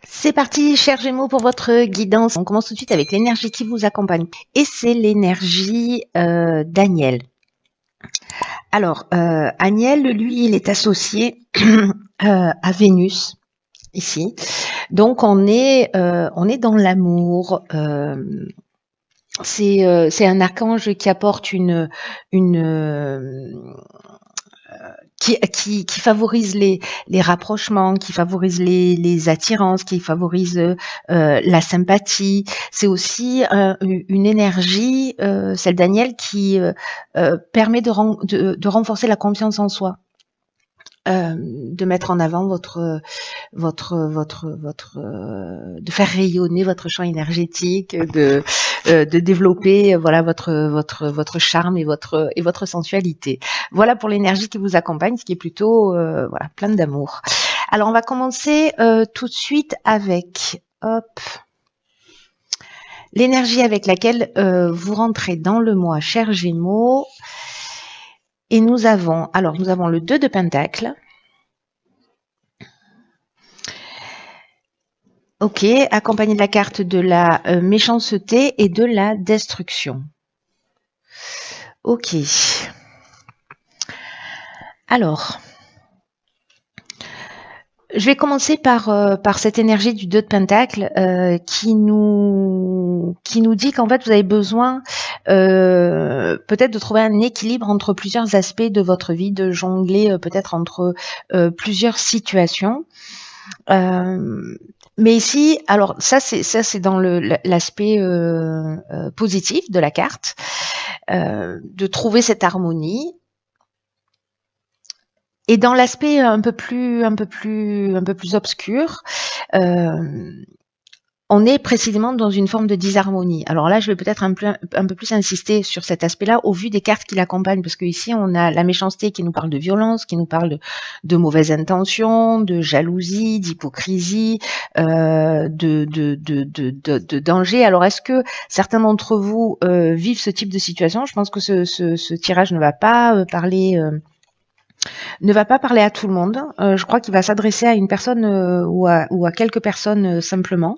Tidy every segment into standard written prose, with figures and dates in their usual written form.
C'est parti, chers Gémeaux, pour votre guidance. On commence tout de suite avec l'énergie qui vous accompagne. Et c'est l'énergie d'Aniel. Alors, Aniel, lui, il est associé à Vénus, ici. Donc, on est dans l'amour. C'est un archange qui apporte qui favorise les rapprochements, qui favorise les attirances, qui favorise la sympathie. C'est aussi une énergie, celle d'Aniel, qui permet de renforcer la confiance en soi. De mettre en avant de faire rayonner votre champ énergétique, de développer voilà votre charme et votre sensualité. Voilà pour l'énergie qui vous accompagne, ce qui est plutôt voilà plein d'amour. Alors on va commencer tout de suite avec l'énergie avec laquelle vous rentrez dans le mois, chers Gémeaux. Et nous avons le 2 de Pentacle. Ok, accompagné de la carte de la méchanceté et de la destruction. Ok. Alors, je vais commencer par cette énergie du 2 de Pentacle qui nous dit qu'en fait vous avez besoin peut-être de trouver un équilibre entre plusieurs aspects de votre vie, de jongler peut-être entre plusieurs situations. Mais ici, alors ça c'est dans l'aspect positif de la carte, de trouver cette harmonie. Et dans l'aspect un peu plus obscur, on est précisément dans une forme de disharmonie. Alors là, je vais peut-être un peu plus insister sur cet aspect-là au vu des cartes qui l'accompagnent, parce qu'ici, on a la méchanceté qui nous parle de violence, qui nous parle de mauvaises intentions, de jalousie, d'hypocrisie, de danger. Alors, est-ce que certains d'entre vous vivent ce type de situation? Je pense que ce tirage ne va pas parler à tout le monde. Je crois qu'il va s'adresser à une personne ou à quelques personnes simplement.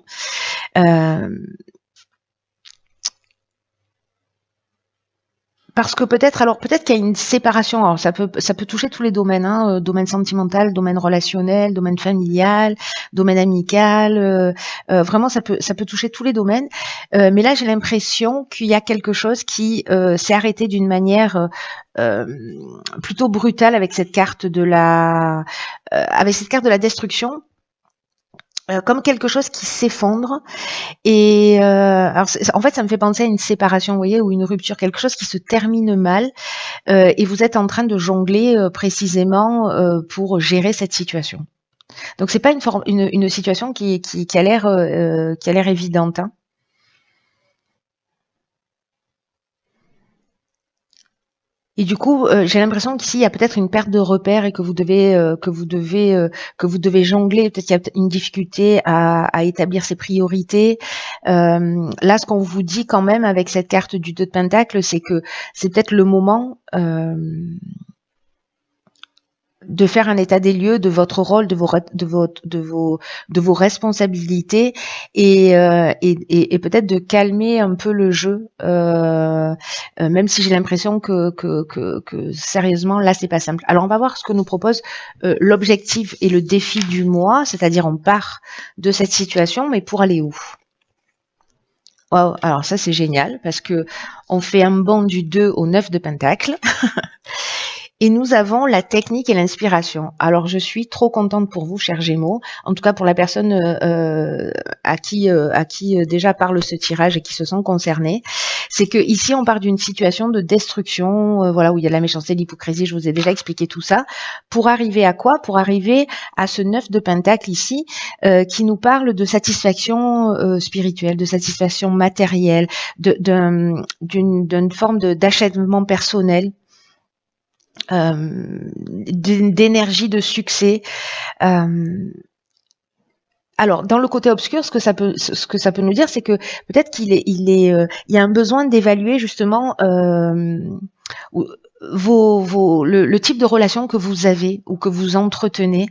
Parce que peut-être qu'il y a une séparation. Alors ça peut toucher tous les domaines, hein, domaine sentimental, domaine relationnel, domaine familial, domaine amical. Vraiment, ça peut toucher tous les domaines. Mais là, j'ai l'impression qu'il y a quelque chose qui s'est arrêté d'une manière plutôt brutale avec cette carte de la destruction. Comme quelque chose qui s'effondre et alors en fait ça me fait penser à une séparation, vous voyez, ou une rupture, quelque chose qui se termine mal et vous êtes en train de jongler précisément pour gérer cette situation. Donc c'est pas une situation qui a l'air évidente, hein. Et du coup, j'ai l'impression qu'ici il y a peut-être une perte de repères et que vous devez jongler. Peut-être qu'il y a une difficulté à établir ses priorités. Là, ce qu'on vous dit quand même avec cette carte du 2 de Pentacle, c'est que c'est peut-être le moment de faire un état des lieux de votre rôle, de vos responsabilités et peut-être de calmer un peu le jeu, même si j'ai l'impression que sérieusement là c'est pas simple. Alors on va voir ce que nous propose l'objectif et le défi du mois, c'est-à-dire on part de cette situation, mais pour aller où? Wow, alors ça c'est génial parce que on fait un bond du 2 au 9 de Pentacle. Et nous avons la technique et l'inspiration. Alors, je suis trop contente pour vous, chers Gémeaux. En tout cas, pour la personne à qui déjà parle ce tirage et qui se sent concernée. C'est que ici, on part d'une situation de destruction, voilà, où il y a de la méchanceté, l'hypocrisie. Je vous ai déjà expliqué tout ça. Pour arriver à quoi? Pour arriver à ce 9 de Pentacle ici, qui nous parle de satisfaction spirituelle, de satisfaction matérielle, d'une forme d'achèvement personnel. D'énergie, de succès. Alors, dans le côté obscur, ce que ça peut nous dire, c'est que peut-être il y a un besoin d'évaluer justement le type de relation que vous avez ou que vous entretenez.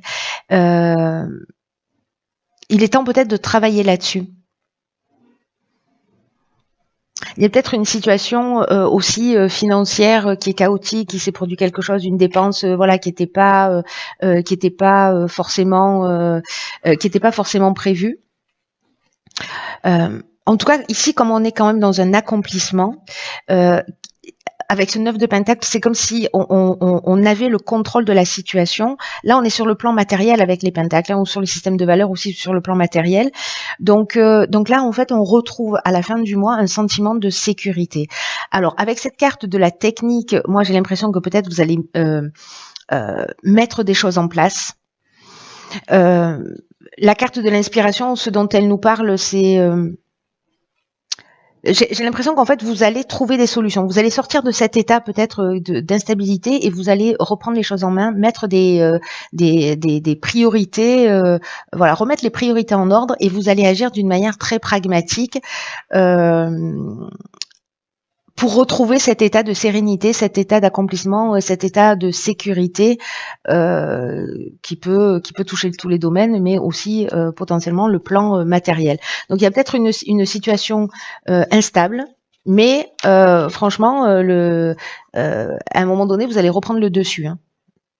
Il est temps peut-être de travailler là-dessus. Il y a peut-être une situation aussi financière qui est chaotique, qui s'est produit quelque chose, une dépense voilà qui n'était pas forcément prévue. En tout cas, ici, comme on est quand même dans un accomplissement, avec ce 9 de Pentacle, c'est comme si on avait le contrôle de la situation. Là, on est sur le plan matériel avec les Pentacles, ou sur le système de valeurs aussi sur le plan matériel. Donc là, en fait, on retrouve à la fin du mois un sentiment de sécurité. Alors, avec cette carte de la technique, moi, j'ai l'impression que peut-être vous allez mettre des choses en place. La carte de l'inspiration, ce dont elle nous parle, c'est... j'ai l'impression qu'en fait, vous allez trouver des solutions. Vous allez sortir de cet état peut-être d'instabilité et vous allez reprendre les choses en main, mettre des priorités, voilà, remettre les priorités en ordre et vous allez agir d'une manière très pragmatique pour retrouver cet état de sérénité, cet état d'accomplissement, cet état de sécurité qui peut toucher tous les domaines, mais aussi potentiellement le plan matériel. Donc il y a peut-être une situation instable, mais franchement, à un moment donné, vous allez reprendre le dessus. Hein.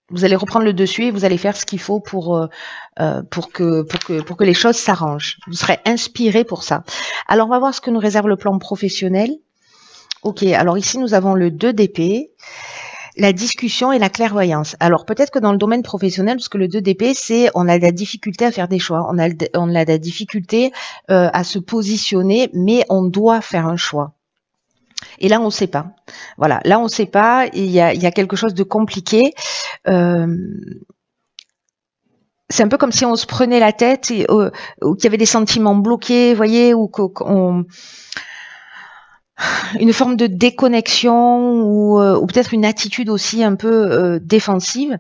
Vous allez reprendre le dessus et vous allez faire ce qu'il faut pour que les choses s'arrangent. Vous serez inspiré pour ça. Alors on va voir ce que nous réserve le plan professionnel. Ok, alors ici nous avons le 2 d'épée, la discussion et la clairvoyance. Alors peut-être que dans le domaine professionnel, parce que le 2 d'épée, c'est on a de la difficulté à faire des choix, on a de la difficulté à se positionner, mais on doit faire un choix. Et là on ne sait pas. Voilà, là on ne sait pas, il y a quelque chose de compliqué. C'est un peu comme si on se prenait la tête, et, ou qu'il y avait des sentiments bloqués, vous voyez, ou qu'on... une forme de déconnexion ou peut-être une attitude aussi un peu défensive.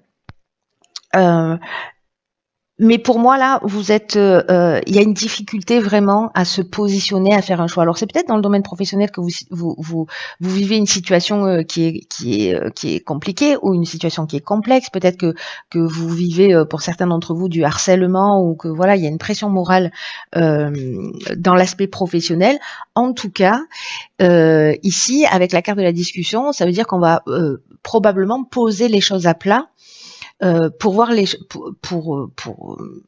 Mais pour moi, là, vous êtes, il y a une difficulté vraiment à se positionner, à faire un choix. Alors, c'est peut-être dans le domaine professionnel que vous vivez une situation qui est compliquée ou une situation qui est complexe. Peut-être que vous vivez, pour certains d'entre vous, du harcèlement ou que voilà, il y a une pression morale dans l'aspect professionnel. En tout cas, ici, avec la carte de la discussion, ça veut dire qu'on va probablement poser les choses à plat. Pour voir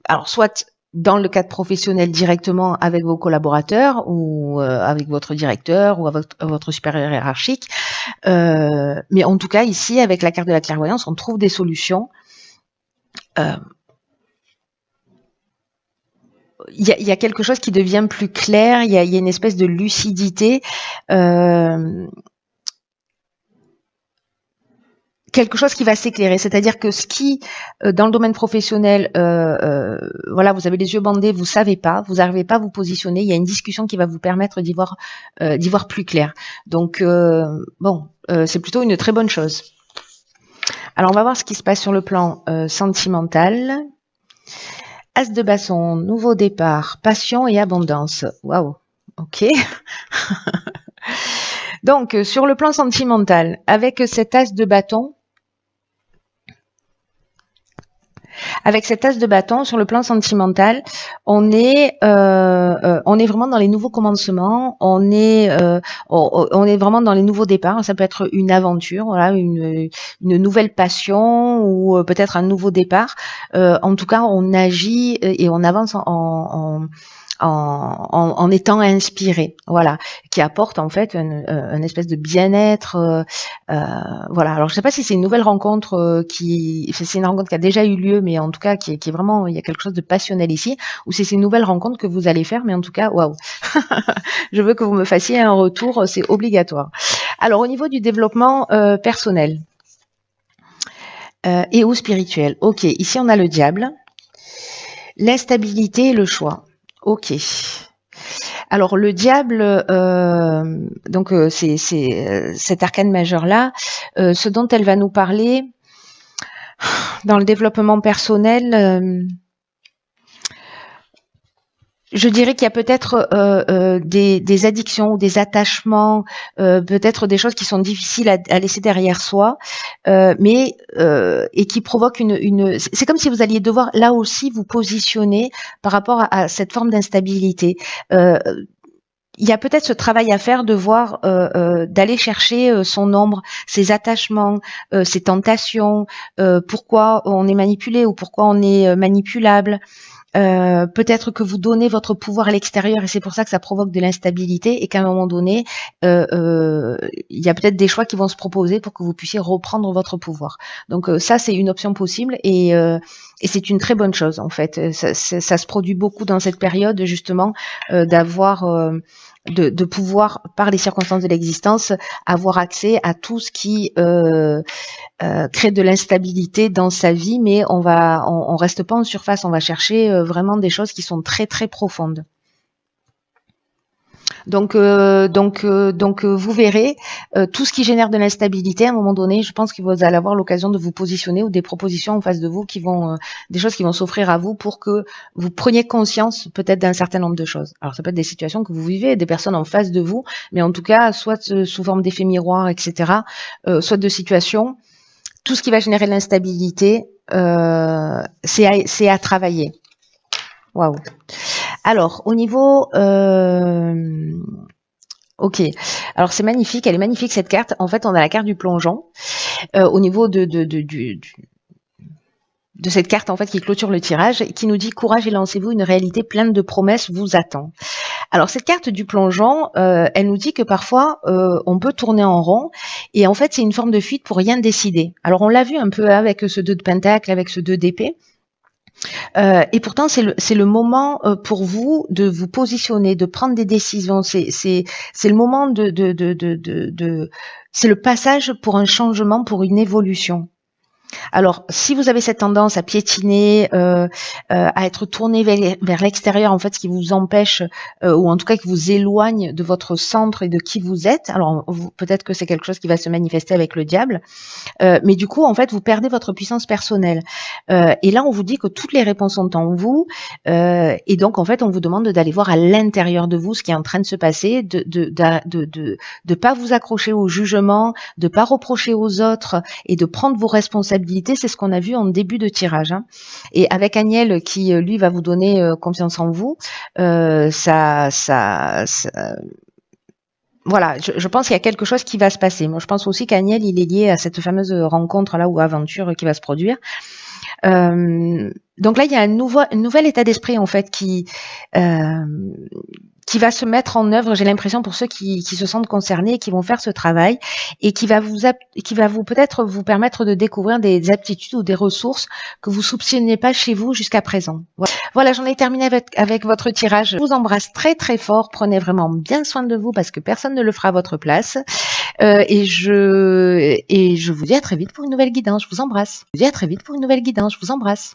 alors soit dans le cadre professionnel directement avec vos collaborateurs ou avec votre directeur ou avec votre supérieur hiérarchique, mais en tout cas ici avec la carte de la clairvoyance on trouve des solutions. Il y a quelque chose qui devient plus clair, il y a une espèce de lucidité. Quelque chose qui va s'éclairer, c'est-à-dire que ce qui, dans le domaine professionnel, voilà, vous avez les yeux bandés, vous savez pas, vous n'arrivez pas à vous positionner, il y a une discussion qui va vous permettre d'y voir plus clair. Donc, bon, c'est plutôt une très bonne chose. Alors, on va voir ce qui se passe sur le plan sentimental. As de bâton, nouveau départ, passion et abondance. Waouh, ok. Donc, sur le plan sentimental, avec cet as de bâton, sur le plan sentimental, on est vraiment dans les nouveaux commencements, on est vraiment dans les nouveaux départs. Ça peut être une aventure, voilà, une nouvelle passion ou peut-être un nouveau départ. En tout cas, on agit et on avance en étant inspiré, voilà, qui apporte en fait une espèce de bien-être, voilà. Alors je sais pas si c'est une nouvelle rencontre c'est une rencontre qui a déjà eu lieu, mais en tout cas qui est vraiment, il y a quelque chose de passionnel ici, ou si c'est une nouvelle rencontre que vous allez faire, mais en tout cas, waouh, je veux que vous me fassiez un retour, c'est obligatoire. Alors au niveau du développement personnel et ou spirituel, ok, ici on a le diable, l'instabilité et le choix. Ok. Alors le diable, donc c'est cet arcane majeur là, ce dont elle va nous parler dans le développement personnel. Je dirais qu'il y a peut-être des addictions ou des attachements, peut-être des choses qui sont difficiles à laisser derrière soi, mais et qui provoquent une. C'est comme si vous alliez devoir là aussi vous positionner par rapport à cette forme d'instabilité. Il y a peut-être ce travail à faire de voir, d'aller chercher son ombre, ses attachements, ses tentations, pourquoi on est manipulé ou pourquoi on est manipulable. Peut-être que vous donnez votre pouvoir à l'extérieur et c'est pour ça que ça provoque de l'instabilité et qu'à un moment donné, il y a peut-être des choix qui vont se proposer pour que vous puissiez reprendre votre pouvoir. Donc ça, c'est une option possible et c'est une très bonne chose en fait. Ça se produit beaucoup dans cette période justement d'avoir de pouvoir, par les circonstances de l'existence, avoir accès à tout ce qui crée de l'instabilité dans sa vie, mais on reste pas en surface, on va chercher vraiment des choses qui sont très très profondes. Donc vous verrez tout ce qui génère de l'instabilité. À un moment donné, je pense que vous allez avoir l'occasion de vous positionner ou des propositions en face de vous qui vont, des choses qui vont s'offrir à vous pour que vous preniez conscience peut-être d'un certain nombre de choses. Alors ça peut être des situations que vous vivez, des personnes en face de vous, mais en tout cas soit sous forme d'effets miroirs, etc., soit de situations. Tout ce qui va générer de l'instabilité, c'est à travailler. Waouh. Alors, au niveau... ok. Alors, c'est magnifique. Elle est magnifique, cette carte. En fait, on a la carte du plongeon. Au niveau de cette carte, en fait, qui clôture le tirage, qui nous dit « Courage et lancez-vous, une réalité pleine de promesses vous attend ». Alors, cette carte du plongeon, elle nous dit que parfois, on peut tourner en rond et en fait, c'est une forme de fuite pour rien décider. Alors, on l'a vu un peu avec ce 2 de pentacle, avec ce 2 d'épée. Et pourtant, c'est le moment pour vous de vous positionner, de prendre des décisions. C'est le moment c'est le passage pour un changement, pour une évolution. Alors, si vous avez cette tendance à piétiner, à être tourné vers l'extérieur, en fait, ce qui vous empêche, ou en tout cas qui vous éloigne de votre centre et de qui vous êtes, alors peut-être que c'est quelque chose qui va se manifester avec le diable, mais du coup, en fait, vous perdez votre puissance personnelle. Et là, on vous dit que toutes les réponses sont en vous, et donc, en fait, on vous demande d'aller voir à l'intérieur de vous ce qui est en train de se passer, de pas vous accrocher au jugement, de pas reprocher aux autres et de prendre vos responsabilités. C'est ce qu'on a vu en début de tirage. Hein. Et avec Agnel qui, lui, va vous donner confiance en vous, voilà, je pense qu'il y a quelque chose qui va se passer. Moi, je pense aussi qu'Agnel, il est lié à cette fameuse rencontre-là ou aventure qui va se produire. Donc là, il y a un nouvel état d'esprit, en fait, qui va se mettre en œuvre, j'ai l'impression, pour ceux qui se sentent concernés et qui vont faire ce travail et qui va vous peut-être vous permettre de découvrir des aptitudes ou des ressources que vous soupçonniez pas chez vous jusqu'à présent. Voilà, j'en ai terminé avec votre tirage. Je vous embrasse très très fort. Prenez vraiment bien soin de vous parce que personne ne le fera à votre place. Et je vous dis à très vite pour une nouvelle guidance. Je vous embrasse. Je vous dis à très vite pour une nouvelle guidance. Je vous embrasse.